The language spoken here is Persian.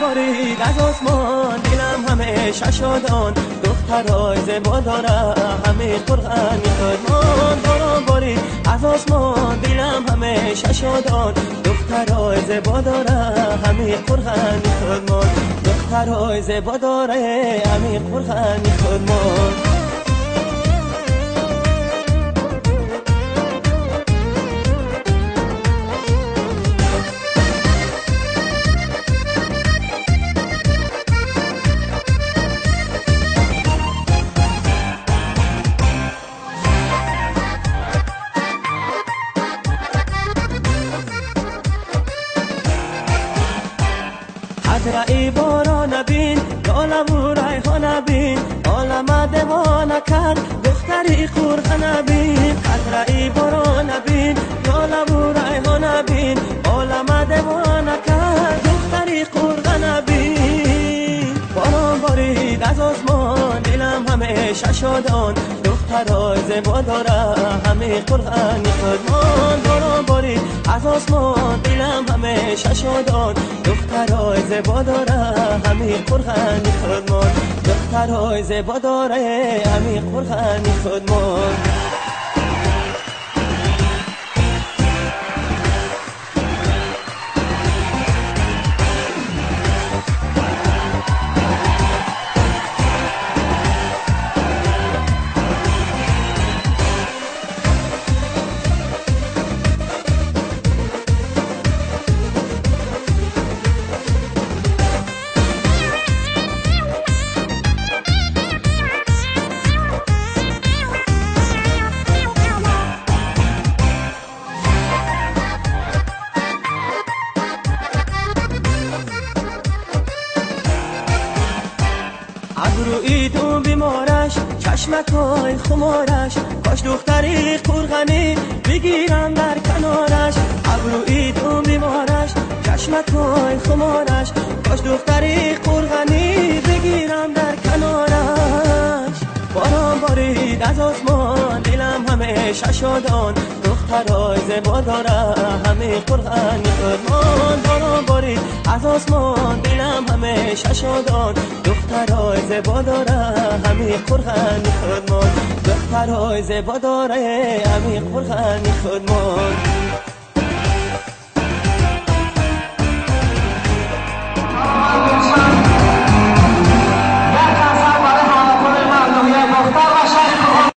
برید از آسمان دلم همه ششادان دخترای زیبا داره همه قرآنی خودمان باران برید از آسمان دلم همه ششادان دخترای زیبا داره همه قرآنی خودمان دخترای زیبا داره همه قرآنی خودمان رای باران بین عالم و ریحان بین عالم دیوانه کرد دختری قرآن بین رای باران بین عالم و ریحان بین عالم دیوانه کرد دختری قرآن بین باران بارید از آسمان دلم همه ششادان دخترای زیبا داره همه قرآنی خودمان باران بارید از آسمان دلم همه ششادان دخترای زیبا داره همه قرآنی خودمان دخترای زیبا داره همه قرآنی خودمان ابروی تو بیمارش چشمکای خمارش کاش دختری قرغنی بگیرم در کنارش ابروی تو بیمارش چشمکای خمارش کاش دختری قرغنی بگیرم در کنارش باران بارید از آسمان دلم همه ششادان دخترای زیبا داره همه قرآنی خودمان باران بارید از آسمان دلم همه ششادان دخترای زیبا داره همه قرآنی خودمان دخترای زیبا داره همه قرآنی خودمان